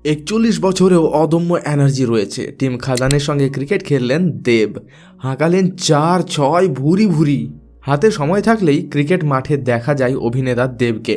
41 বছরেও অদম্য এনার্জি রয়েছে। টিম খাদানের সঙ্গে ক্রিকেট খেললেন দেব, হাঁকালেন 4-6 ভুরি ভুরি। হাতে সময় থাকলেই ক্রিকেট মাঠে দেখা যায় অভিনেতা দেবকে।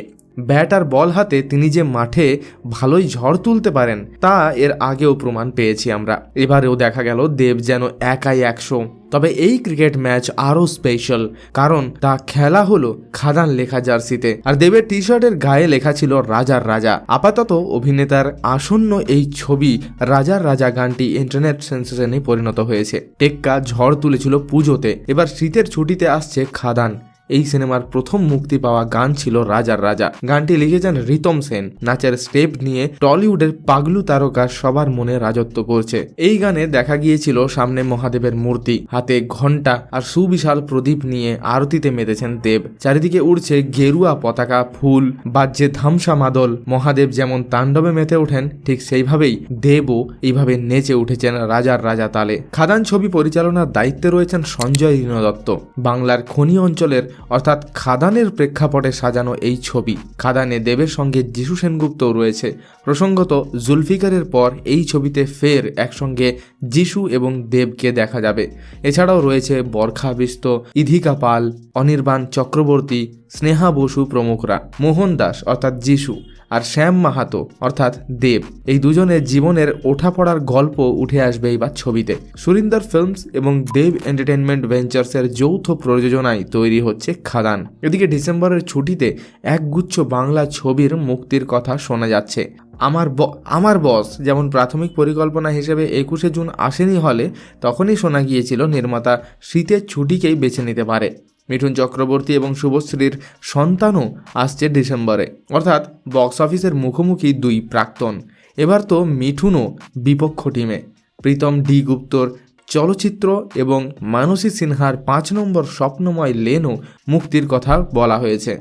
ব্যাট আর বল হাতে তিনি যে মাঠে ভালোই ঝড় তুলতে পারেন তা এর আগেও প্রমাণ পেয়েছি আমরা। এবারেও দেখা গেল দেব যেন একাই 100। তবে এই ক্রিকেট ম্যাচ আরও স্পেশাল, কারণ তা খেলা হলো খাদান লেখা জার্সিতে, আর দেবের টি শার্টের গায়ে লেখা ছিল রাজার রাজা। আপাতত অভিনেতার আসন্ন এই ছবি রাজার রাজা গানটি ইন্টারনেট সেন্সেশনে পরিণত হয়েছে। টেক্কা ঝড় তুলেছিল পুজোতে, এবার শীতের ছুটিতে আসছে খাদান। এই সিনেমার প্রথম মুক্তি পাওয়া গান ছিল রাজার রাজা। গানটি লিখেছেন রিতম সেন। নাচের স্টেপ নিয়ে টলিউডের পাগলু তারকা সবার মনে রাজত্ব করছে। এই গানে দেখা গিয়েছিল সামনে মহাদেবের মূর্তি, হাতে ঘণ্টা আর সুবিশাল প্রদীপ নিয়ে আরতিতে মেতেছেন দেব। চারিদিকে উড়ছে গেরুয়া পতাকা, ফুল, বাজছে ধামসা মাদল। মহাদেব যেমন তাণ্ডবে মেতে ওঠেন, ঠিক সেইভাবেই দেবও এইভাবে নেচে উঠেছেন রাজার রাজা তালে। খাদান ছবি পরিচালনার দায়িত্বে রয়েছেন সঞ্জয় রীন দত্ত। বাংলার খনি অঞ্চলের অর্থাৎ খাদানের প্রেক্ষাপটে সাজানো এই ছবি। খাদানে দেবের সঙ্গে যিশু সেনগুপ্তও রয়েছে। প্রসঙ্গত, জুলফিকারের পর এই ছবিতে ফের একসঙ্গে যিশু এবং দেবকে দেখা যাবে। এছাড়াও রয়েছে বরখা বিস্ত, ইধিকা পাল, অনির্বাণ চক্রবর্তী, স্নেহা বসু প্রমুখরা। মোহন দাস অর্থাৎ যিশু আর শ্যাম মাহাতো অর্থাৎ দেব, এই দুজনের জীবনের ওঠাপড়ার গল্প উঠে আসবে এইবার ছবিতে। সুরিন্দর ফিল্মস এবং দেব এন্টারটেনমেন্ট ভেঞ্চার্সের যৌথ প্রযোজনায় তৈরি হচ্ছে খাদান। এদিকে ডিসেম্বরের ছুটিতে একগুচ্ছ বাংলা ছবির মুক্তির কথা শোনা যাচ্ছে। আমার বস যেমন প্রাথমিক পরিকল্পনা হিসেবে 21শে জুন আসেনি হলে, তখনই শোনা গিয়েছিল নির্মাতা শীতের ছুটিকেই বেছে নিতে পারে। মিঠুন চক্রবর্তী এবং শুভশ্রীর সন্তানও আসছে ডিসেম্বরে, অর্থাৎ বক্স অফিসের মুখোমুখি দুই প্রাক্তন। এবার তো মিঠুনও বিপক্ষ টিমে। প্রীতম ডি গুপ্তর চলচ্চিত্র এবং মানসী সিনহার 5 নম্বর স্বপ্নময় লেনও মুক্তির কথা বলা হয়েছে।